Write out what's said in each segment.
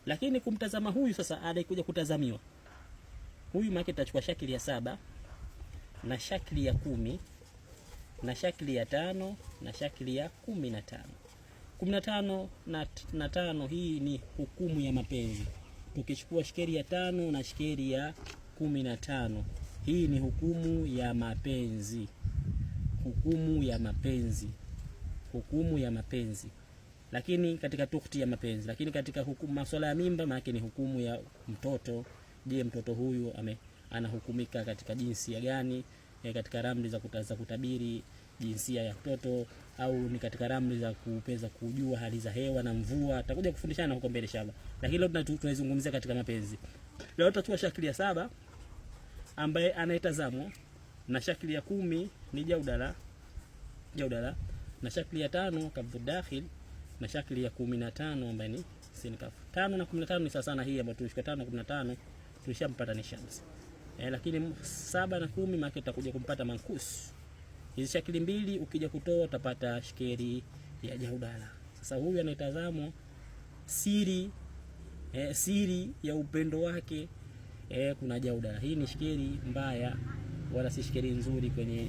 Lakini kumtazama huyu sasa anaikuja kutazamiwa. Huyu maana tutachukua shakili ya 7 na shakili ya 10 na shakili ya 5 na shakili ya 15. 15 na 5 hii ni hukumu ya mapenzi. Tukichukua shikeli ya 5 na shikeli ya 15, hii ni hukumu ya mapenzi. Hukumu ya mapenzi. Hukumu ya mapenzi. Lakini katika tukti ya mapenzi, lakini katika hukumu masuala ya mimba maana ni hukumu ya mtoto. Je, mtoto huyu anahukumika katika jinsia gani? Katika ramli za kutabiri jinsia ya mtoto, au ni katika ramli za kupeza kujua hali za hewa na mvua? Tutakuja kufundishana huko mbele inshallah. Lakini leo tunazungumzia katika mapenzi. Leo tutachukua shakili ya 7 ambaye anaitazamwa, na shakili ya 10 ni jaudala na shakili ya 5 kabdhu dakhil, na shakili ya 15 ambaye ni sinkaf. 5 na 15 ni sawa sana hii ambayo tulishika 5 na 15 tulishampatanisha basi. Lakini 7 na 10 maana tutakuja kumpata mankus. Hizi shakili mbili ukija kutoa utapata shikeli ya jaudala. Sasa huyu anaitazamwa siri ya upendo wake, kuna jaudala. Hii ni shikeli mbaya wala si shikeli nzuri kwenye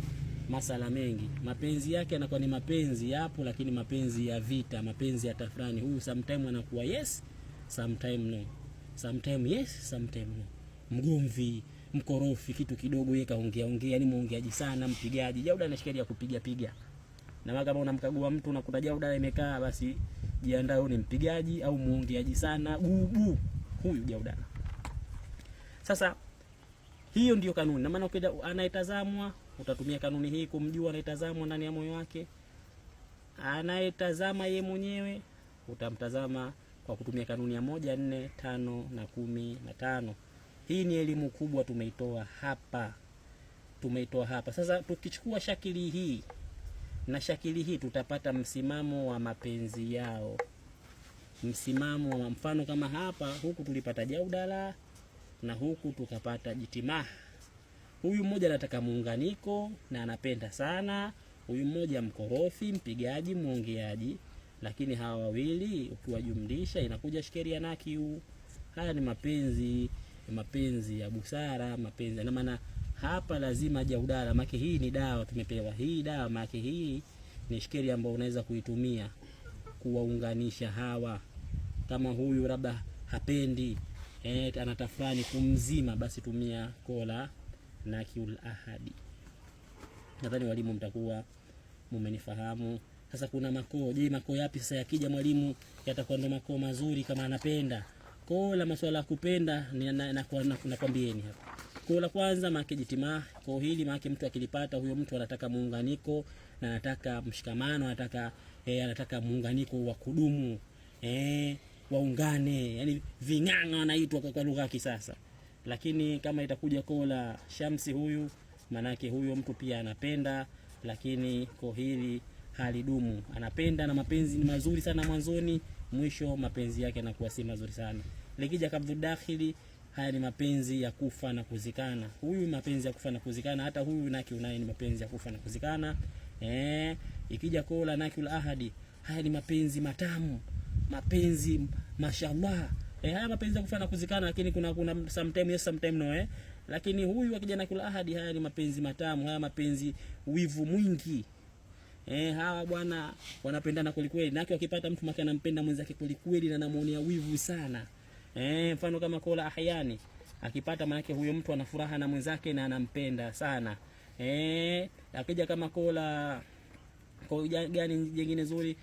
masala mengi. Mapenzi yake yanakuwa ni mapenzi yapo, lakini mapenzi ya vita, mapenzi ya tafrani. Huyu sometime anakuwa yes, sometime no. Sometime yes, sometime no. Mgomvi, mkorofi, kitu kidogo yeye kaongea, yani muongeaji sana, mpigaji. Jauda ana shikeli ya kupiga. Na kama unamkagua mtu unakuta jauda imekaa, basi jiandae wewe ni mpigaji au muongeaji sana, gugu. Huyu jauda. Sasa hiyo ndiyo kanuni. Na maana ukija anaitazamwa, utatumia kanuni hii kumjua anaitazamwa ndani ya moyo wake. Anaitazama yeye mwenyewe utamtazama kwa kutumia kanuni ya 1, 4, 5 na 15. Hii ni elimu kubwa tumeitoa hapa. Sasa tukichukua shakili hii na shakili hii tutapata msimamo wa mapenzi yao. Msimamo wa mfano kama hapa, huku tulipata jaudala na huku tukapata jitimah. Huyu mmoja anataka muunganiko na anapenda sana, huyu mmoja mkorofi, mpigaji, muongeaji. Lakini hawa wawili ukiwajumlisha inakuja shikeli ya nakiu. Haya ni mapenzi ya busara, mapenzi. Na maana hapa lazima jaudala, maana hii ni dawa tumepewa. Hii dawa maana hii ni shikeli ambayo unaweza kuitumia kuwaunganisha hawa. Kama huyu labda hapendi anatafrani kumzima, basi tumia kola nakiul ahadi. Nadhani walimu mtakuwa mmenifahamu. Sasa kuna makoo. Je, makoo yapi sasa yakija mwalimu yatakuwa ndo makoo mazuri kama anapenda? Koo la masuala ya kupenda nakwambieni hapa. Koo la kwanza maana jitimah. Koo hili maana mtu akilipata, huyo mtu anataka muunganiko na anataka mshikamano, anataka muunganiko wa kudumu. Waungane, yani ving'ang'a wanaitwa kwa lugha ya kisasa. Lakini kama itakuja koo la shamsi, huyu manake huyo mtu pia anapenda, lakini koo hili halidumu. Anapenda na mapenzi ni mazuri sana mwanzoni, mwisho mapenzi yake yanakuwa si mazuri sana. Likija kabdhu dakhili, haya ni mapenzi ya kufa na kuzikana. Huyu mapenzi ya kufa na kuzikana, hata huyu naki unaye ni mapenzi ya kufa na kuzikana. Ikija koo la nakiul ahadi, haya ni mapenzi matamu, mapenzi mashallah. Haya mapenzi ya kufa na kuzikana, lakini kuna sometime yes sometime no. Lakini huyu akija nakiul ahadi, haya ni mapenzi matamu, haya mapenzi wivu mwingi. Hawa bwana wanapendana kweli kweli. Naki wakipata mtu maki anampenda mwenzake kweli kweli na anamuonea wivu sana. Mfano kama kola ahyani, akipata manake huyo mtu ana furaha na mwenzake na anampenda sana. Akija kama kola gani jingine nzuri,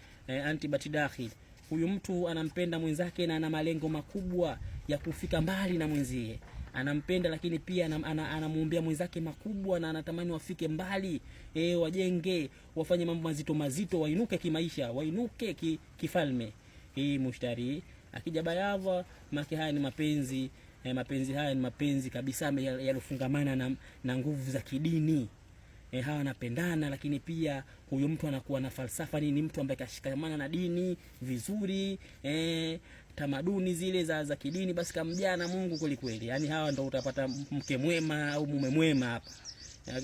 antibatidakhil, huyu mtu anampenda mwenzake na ana malengo makubwa ya kufika mbali na mwenzie. Anampenda lakini pia anamuombea mwenzake makubwa na anatamani wafike mbali, wajenge, wafanye mambo mazito, wainuke kimaisha, wainuke kifalme. Hii mushtari. Akija bayava, maki haya ni mapenzi, mapenzi haya ni mapenzi kabisa yalofungamana na nguvu za kidini. Hawa wanapendana, lakini pia huyo mtu anakuwa na falsafa, ni mtu ambaye kashikamana na dini vizuri, tamaduni zile za kidini, basi kamjana Mungu kweli kweli. Yani hawa ndio utapata mke mwema au mume mwema hapa.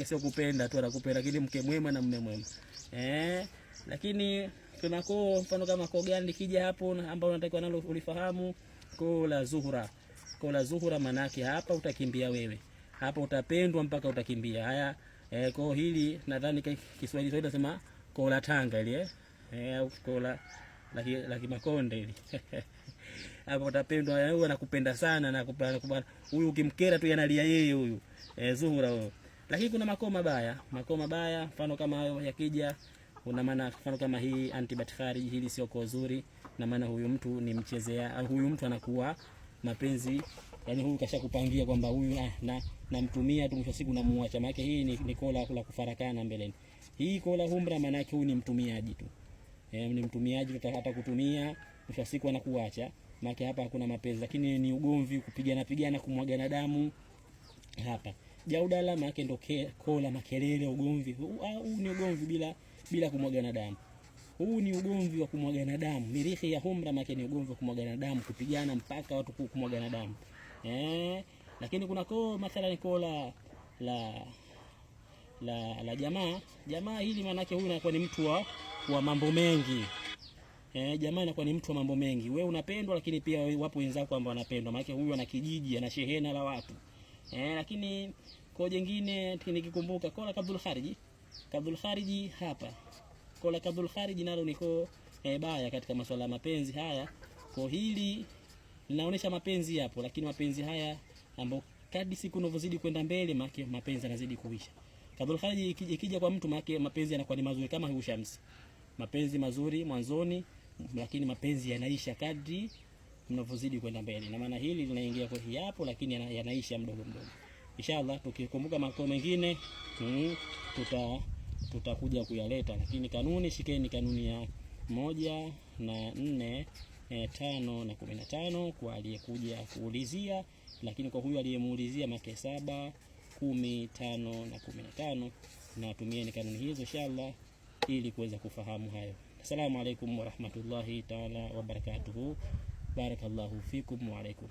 Sio kupenda tu, anakupenda, lakini mke mwema na mume mwema. Lakini Kuna koo mfano kama koo gani likija hapo ambao unatakiwa nalo ulifahamu, koo la zuhura. Koo la zuhura manake hapa utakimbia wewe. Hapa utapendwa mpaka utakimbia. Haya koo hili nadhani Kiswahili nasema koo la Tanga ile au koo la Kimakonde ile. Hapo utapendwa, wewe anakupenda sana na anakubana. Huyu ukimkera tu yanalia yeye huyu. Zuhura huyo. Lakini kuna makoo mabaya mfano kama hayo yakija, una maana mfano kama hii antibat kharij, hili sio koo zuri, na maana huyu mtu ni mchezea, huyu mtu anakuwa mapenzi, yani huyu kashakupangia kwamba huyu namtumia tu, mwisho siku namuacha. Maana hii ni koo la kufarakana mbeleni. Hii koo la humra maana yake huyu ni mtumiaji tu. Ni mtumiaji, hata kutumia mwisho siku anakuacha. Maana hapa hakuna mapenzi, lakini ni ugomvi, kupigana, kumwagana damu hapa. Jaudala maana ndo koo la makelele, ugomvi. Huu ni ugomvi bila kumwagana damu. Huu ni ugomvi wa kumwagana damu. Mirihi ya humra maana ni ugomvi wa kumwagana damu, kupigana mpaka watu kumwagana damu. Lakini kuna koo mathalan koo la jamaa hili maana yake huyu anakuwa ni mtu wa mambo mengi. Jamaa anakuwa ni mtu wa mambo mengi. Wewe unapendwa, lakini pia wapo wenzako ambao wanapendwa. Maana huyu ana kijiji, ana shehena la watu. Lakini koo jingine nikikumbuka koo la Kabdul Khariji hapa. Koo la Kabdul Khariji nalo ni koo baya katika masuala ya mapenzi haya. Koo hili linaonesha mapenzi hapo, lakini mapenzi haya ambao kadri siku unavyozidi kwenda mbele mapenzi yanazidi kuisha. Kabdul Khariji ikija kwa mtu mapenzi yanakuwa ni mazuri kama huu Shamsi. Mapenzi mazuri mwanzoni, lakini mapenzi yanaisha kadri mnavyozidi kwenda mbele. Na maana hili linaingia kwa hii hapo, lakini yanaisha mdogo. Inshallah tukikumbuka makoo mengine tutakuja kuyaleta, lakini kanuni shikeni kanuni ya 1 na 4, 5 na 15 kwa aliyekuja kuulizia, lakini kwa huyu aliyemuulizia make 7, 10, 5 na 15, na tumieni kanuni hizo inshallah ili kuweza kufahamu hayo. Assalamu alaykum wa rahmatullahi ta'ala wa barakatuhu. Barakallahu fikum wa alaykum.